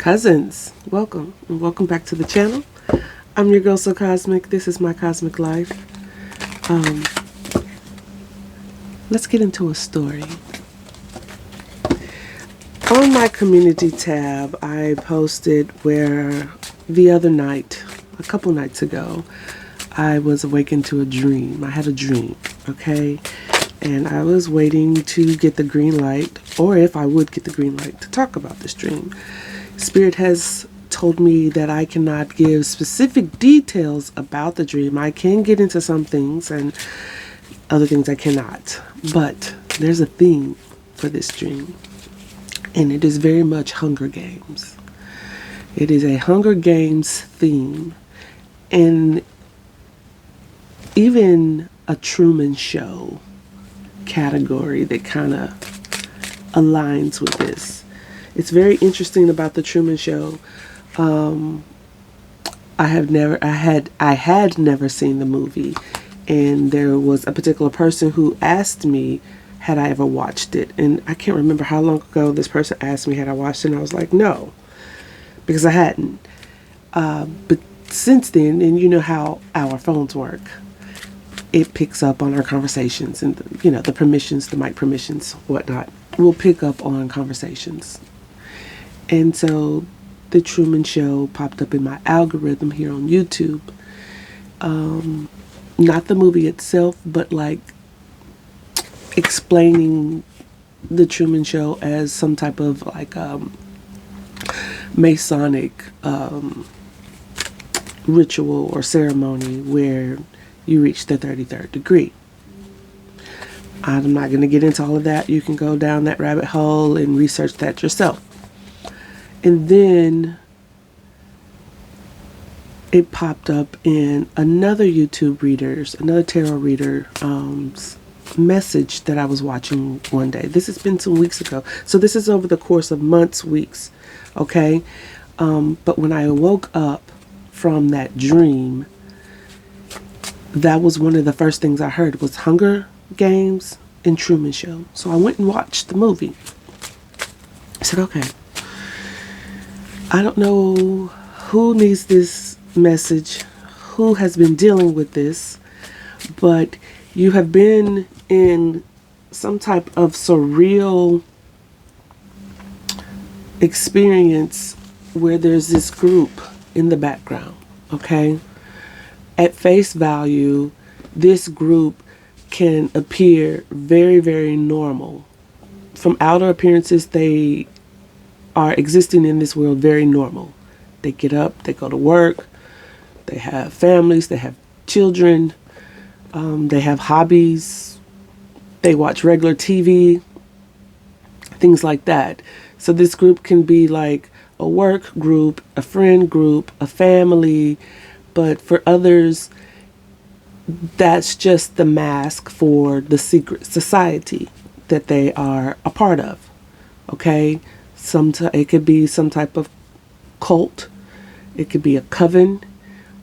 Cousins, welcome and welcome back to the channel. I'm your girl so Cosmic. This is my cosmic life. Let's get into a story. On my community tab, I posted where the other night, a couple nights ago, I was awakened to a dream. I had a dream, okay? And I was waiting to get the green light, or if I would get the green light, to talk about this dream. Spirit has told me that I cannot give specific details about the dream. I can get into some things and other things I cannot. But there's a theme for this dream. And it is very much Hunger Games. It is a Hunger Games theme. And even a Truman Show category that kind of aligns with this. It's very interesting about the Truman Show. I had never seen the movie, and there was a particular person who asked me had I ever watched it, and I can't remember how long ago this person asked me had I watched it, and I was like no, because I hadn't. But since then, and you know how our phones work, it picks up on our conversations, and the permissions, the mic permissions, whatnot, will pick up on conversations. And so the Truman Show popped up in my algorithm here on YouTube. Not the movie itself, but like explaining the Truman Show as some type of like Masonic ritual or ceremony where you reach the 33rd degree. I'm not going to get into all of that. You can go down that rabbit hole and research that yourself. And then it popped up in another tarot reader's message that I was watching one day. This has been some weeks ago. So this is over the course of months, weeks. Okay. But when I woke up from that dream, that was one of the first things I heard was Hunger Games and Truman Show. So I went and watched the movie. I said, okay, I don't know who needs this message, who has been dealing with this, but you have been in some type of surreal experience where there's this group in the background, okay? At face value, this group can appear very, very normal. From outer appearances, they are existing in this world very normal. They get up, they go to work, they have families, they have children, they have hobbies, they watch regular TV, things like that. So this group can be like a work group, a friend group, a family, but for others, that's just the mask for the secret society that they are a part of. Okay? It could be some type of cult. It could be a coven.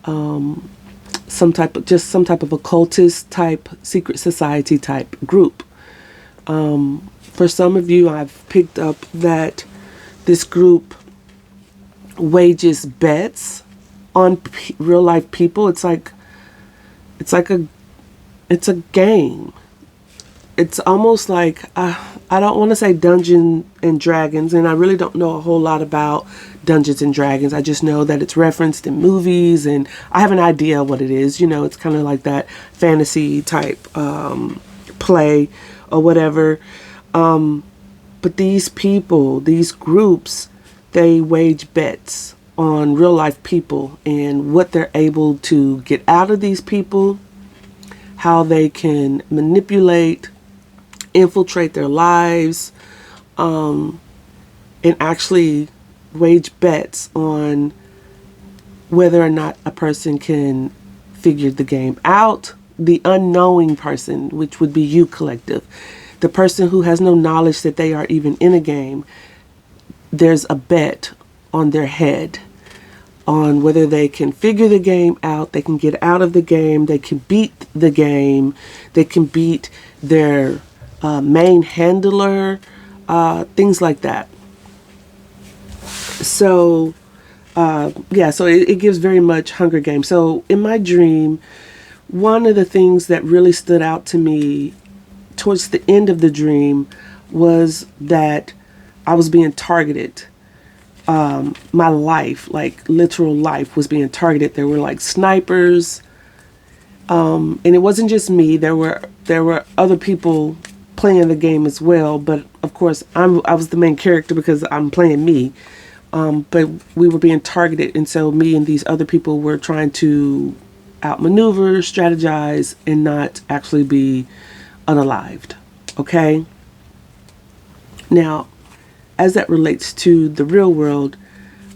Some type of occultist type, secret society type group. For some of you, I've picked up that this group wages bets on real life people. It's a game. It's almost like, I don't want to say Dungeons and Dragons, and I really don't know a whole lot about Dungeons and Dragons. I just know that it's referenced in movies, and I have an idea what it is. It's kind of like that fantasy type play or whatever. But these people, these groups, they wage bets on real life people and what they're able to get out of these people, how they can manipulate, infiltrate their lives, and actually wage bets on whether or not a person can figure the game out. The unknowing person, which would be you collective, the person who has no knowledge that they are even in a game, there's a bet on their head on whether they can figure the game out, they can get out of the game, they can beat the game, they can beat their main handler, things like that. So, yeah, so it gives very much Hunger Games. So in my dream, one of the things that really stood out to me towards the end of the dream was that I was being targeted. My life, like literal life, was being targeted. There were like snipers, and it wasn't just me. There were other people playing the game as well. But of course, I was the main character because I'm playing me. But we were being targeted, and so me and these other people were trying to outmaneuver, strategize, and not actually be unalived. Okay. Now, as that relates to the real world,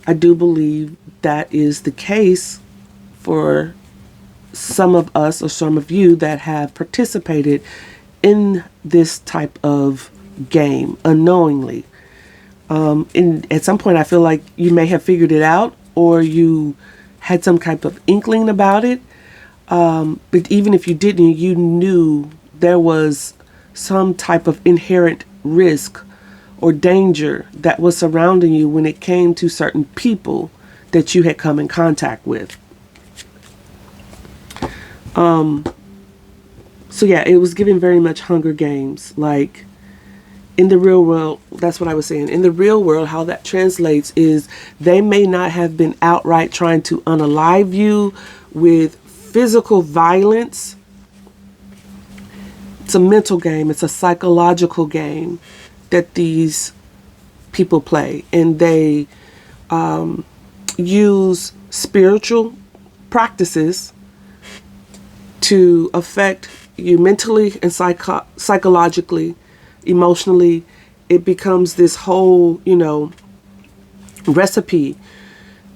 I do believe that is the case for some of us or some of you that have participated in this type of game unknowingly. And at some point, I feel like you may have figured it out, or you had some type of inkling about it. But even if you didn't, you knew there was some type of inherent risk or danger that was surrounding you when it came to certain people that you had come in contact with. So yeah, it was giving very much Hunger Games. Like in the real world, that's what I was saying. In the real world, how that translates is they may not have been outright trying to unalive you with physical violence. It's a mental game. It's a psychological game that these people play, and they use spiritual practices to affect you mentally and psychologically, emotionally. It becomes this whole, recipe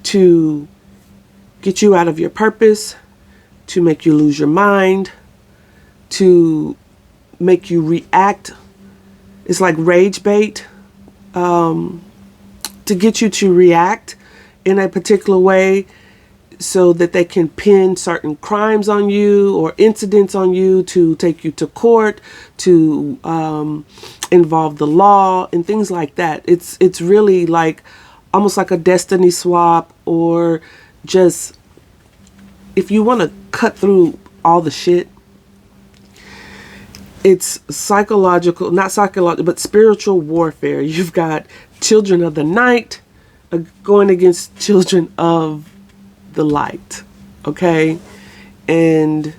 to get you out of your purpose, to make you lose your mind, to make you react. It's like rage bait, to get you to react in a particular way so that they can pin certain crimes on you or incidents on you, to take you to court, to involve the law and things like that. It's really like almost like a destiny swap, or just if you want to cut through all the shit, it's psychological, not psychological, but spiritual warfare. You've got children of the night going against children of the light. Okay? And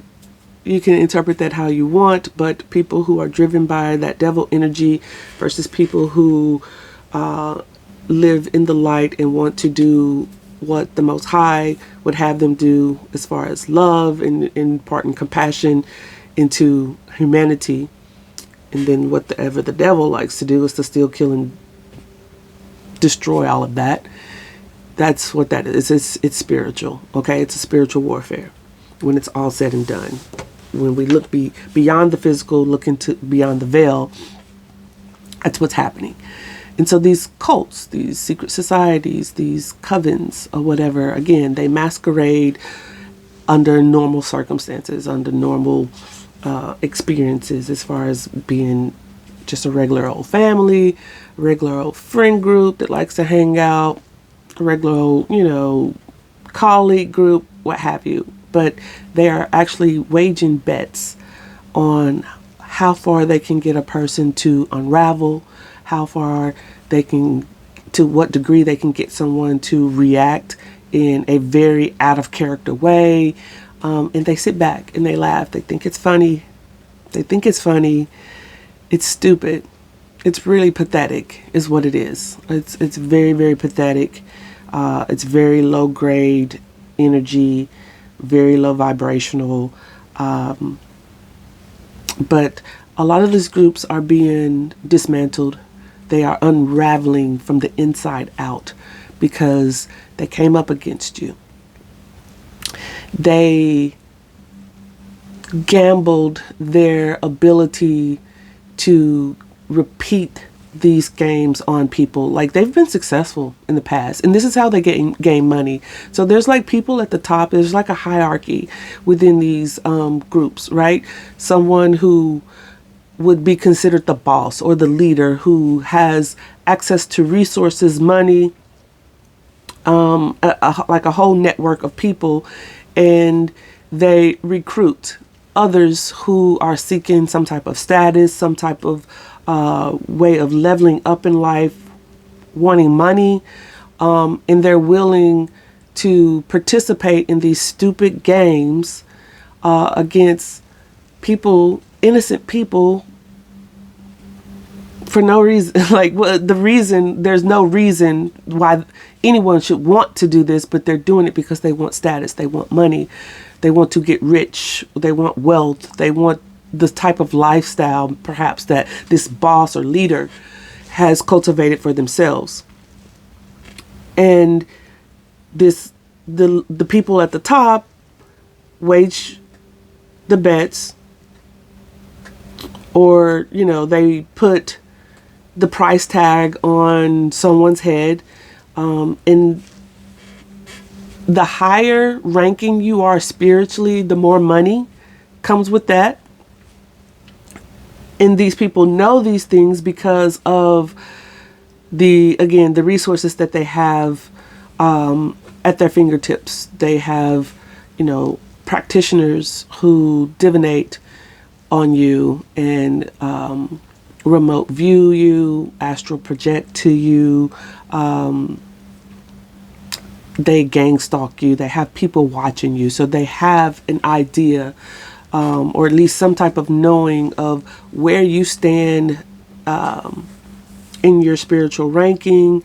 you can interpret that how you want, but people who are driven by that devil energy versus people who live in the light and want to do what the Most High would have them do as far as love and imparting compassion into humanity. And then whatever the devil likes to do is to steal, kill, and destroy all of that. That's what that is. It's spiritual. Okay? It's a spiritual warfare when it's all said and done. When we look beyond the physical, look into beyond the veil, that's what's happening. And so these cults, these secret societies, these covens or whatever, again, they masquerade under normal circumstances, under normal experiences, as far as being just a regular old family, a regular old friend group that likes to hang out, a regular old, colleague group, what have you. But they are actually waging bets on how far they can get a person to unravel, how far they can, to what degree they can get someone to react in a very out of character way. And they sit back and they laugh. They think it's funny. It's stupid. It's really pathetic is what it is. It's very, very pathetic. It's very low grade energy, very low vibrational. But a lot of these groups are being dismantled. They are unraveling from the inside out because they came up against you. They gambled their ability to repeat these games on people. Like, they've been successful in the past, and this is how they gain money. So there's like people at the top. There's like a hierarchy within these groups, right? Someone who would be considered the boss or the leader, who has access to resources, money, like a whole network of people, and they recruit others who are seeking some type of status, some type of way of leveling up in life, wanting money, and they're willing to participate in these stupid games against people, innocent people, for no reason. Like, well, there's no reason why anyone should want to do this, but they're doing it because they want status, they want money, they want to get rich, they want wealth, they want the type of lifestyle perhaps that this boss or leader has cultivated for themselves. And the people at the top wage the bets, or they put the price tag on someone's head, and the higher ranking you are spiritually, the more money comes with that. And these people know these things because of the resources that they have at their fingertips. They have, practitioners who divinate on you and remote view you, astral project to you. They gang stalk you. They have people watching you. So they have an idea, or at least some type of knowing of where you stand in your spiritual ranking,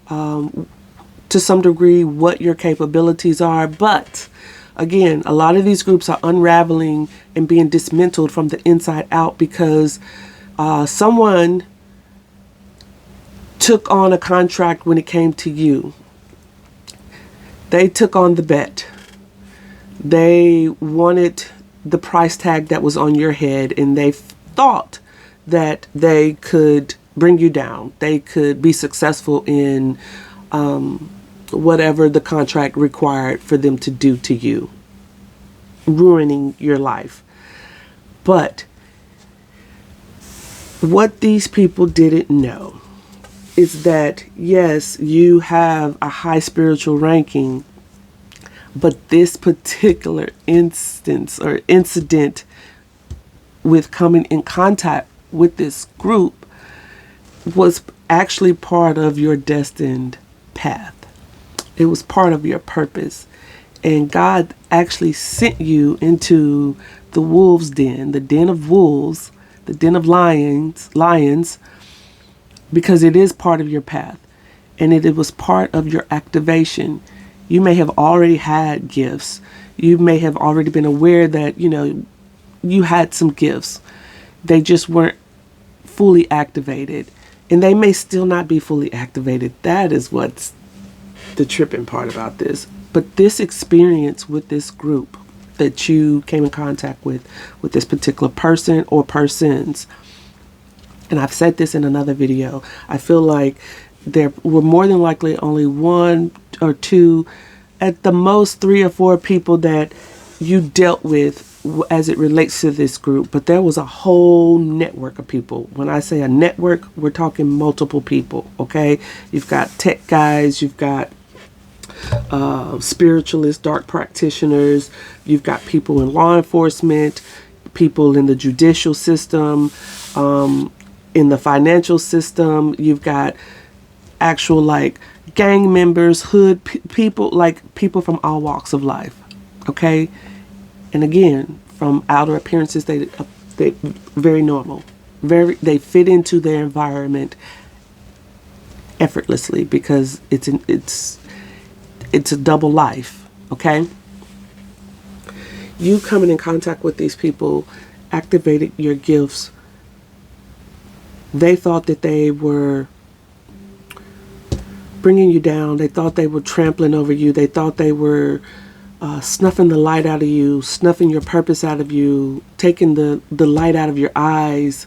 to some degree what your capabilities are. But again, a lot of these groups are unraveling and being dismantled from the inside out because someone took on a contract when it came to you. They took on the bet. They wanted the price tag that was on your head, and they thought that they could bring you down. They could be successful in whatever the contract required for them to do to you, ruining your life. But what these people didn't know is that, yes, you have a high spiritual ranking, but this particular instance or incident with coming in contact with this group was actually part of your destined path. It was part of your purpose. And God actually sent you into the wolves' den, the den of wolves, the den of lions, because it is part of your path, and it was part of your activation. You may have already had gifts. You may have already been aware that, you had some gifts. They just weren't fully activated, and they may still not be fully activated. That is what's the tripping part about this. But this experience with this group that you came in contact with this particular person or persons, and I've said this in another video, I feel like there were more than likely only one or two, at the most 3 or 4 people that you dealt with as it relates to this group. But there was a whole network of people. When I say a network, we're talking multiple people, okay? You've got tech guys, you've got spiritualists, dark practitioners, you've got people in law enforcement, people in the judicial system, in the financial system. You've got actual gang members, hood people, people from all walks of life, okay? And again, from outer appearances, they very normal, they fit into their environment effortlessly because it's a double life, okay? You coming in contact with these people activated your gifts. They thought that they were bringing you down. They thought they were trampling over you. They thought they were snuffing the light out of you, snuffing your purpose out of you, taking the light out of your eyes,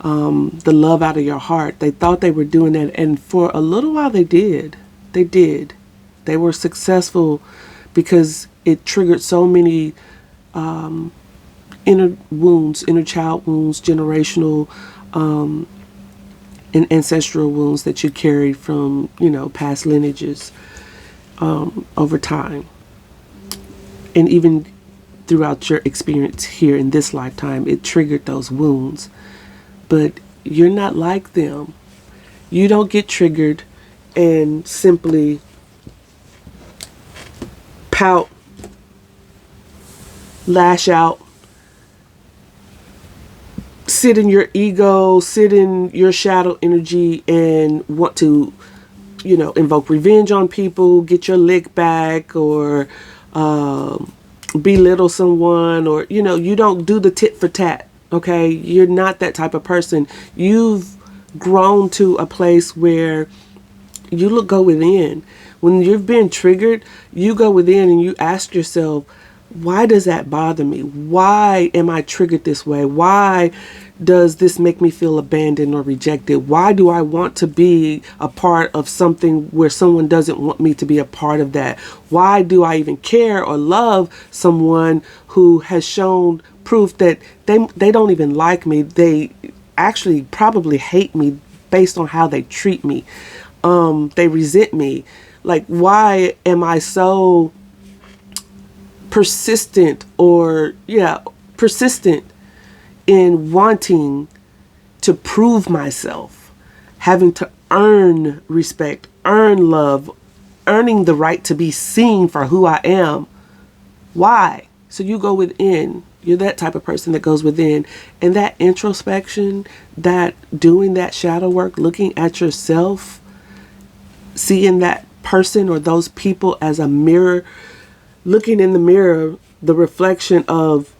the love out of your heart. They thought they were doing that, and for a little while they did. They were successful because it triggered so many inner wounds, inner child wounds, generational and ancestral wounds that you carried from, past lineages. over time. And even throughout your experience here in this lifetime, it triggered those wounds. But you're not like them. You don't get triggered and simply pout, lash out, sit in your ego, sit in your shadow energy and want to, invoke revenge on people, get your lick back, or belittle someone, or, you don't do the tit for tat. Okay. You're not that type of person. You've grown to a place where you go within. When you've been triggered, you go within and you ask yourself, why does that bother me? Why am I triggered this way? Why does this make me feel abandoned or rejected? Why do I want to be a part of something where someone doesn't want me to be a part of that? Why do I even care or love someone who has shown proof that they don't even like me? They actually probably hate me based on how they treat me. They resent me. Like, why am I so persistent in wanting to prove myself, having to earn respect, earn love, earning the right to be seen for who I am? Why? So you go within. You're that type of person that goes within. And that introspection, that doing that shadow work, looking at yourself, seeing that person or those people as a mirror, looking in the mirror, the reflection of,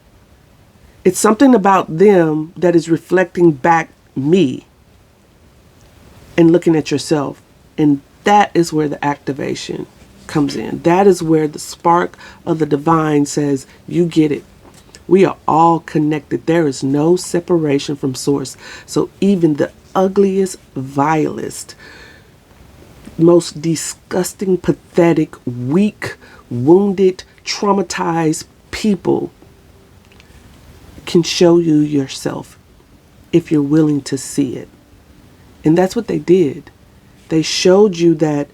it's something about them that is reflecting back me, and looking at yourself. And that is where the activation comes in. That is where the spark of the divine says, you get it. We are all connected. There is no separation from source. So even the ugliest, vilest, most disgusting, pathetic, weak, wounded, traumatized people can show you yourself if you're willing to see it. And that's what they did. They showed you that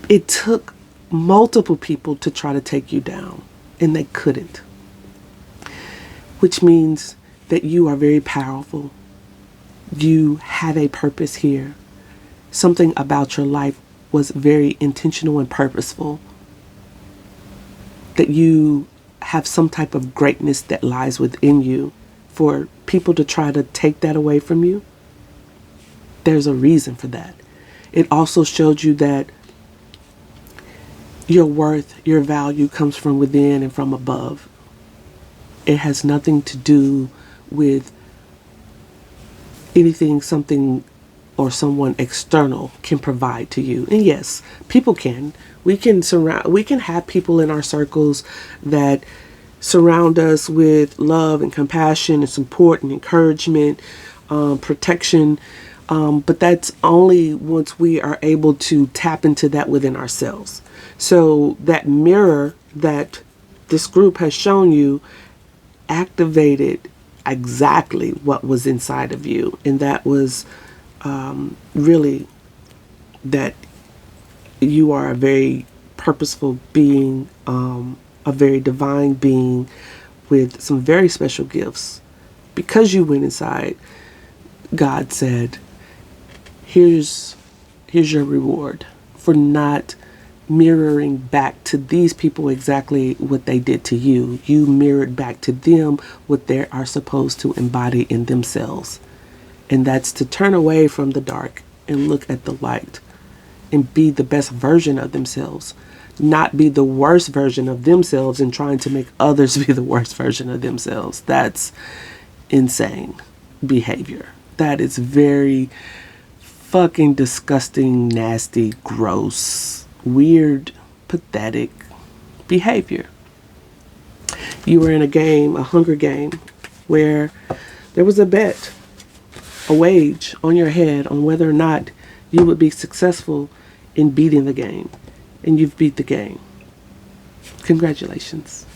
it took multiple people to try to take you down, and they couldn't. Which means that you are very powerful. You have a purpose here. Something about your life was very intentional and purposeful. That you have some type of greatness that lies within you. For people to try to take that away from you, there's a reason for that. It also showed you that your worth, your value comes from within and from above. It has nothing to do with anything something or someone external can provide to you. And yes, people can. We can have people in our circles that surround us with love and compassion and support and encouragement, protection. But that's only once we are able to tap into that within ourselves. So that mirror that this group has shown you activated exactly what was inside of you. And that was really that you are a very purposeful being, a very divine being with some very special gifts. Because you went inside, God said, here's your reward for not mirroring back to these people exactly what they did to you. You mirrored back to them what they are supposed to embody in themselves. And that's to turn away from the dark and look at the light and be the best version of themselves. Not be the worst version of themselves and trying to make others be the worst version of themselves. That's insane behavior. That is very fucking disgusting, nasty, gross, weird, pathetic behavior. You were in a game, a Hunger Game, where there was a bet, a wage on your head on whether or not you would be successful in beating the game. And you've beat the game. Congratulations.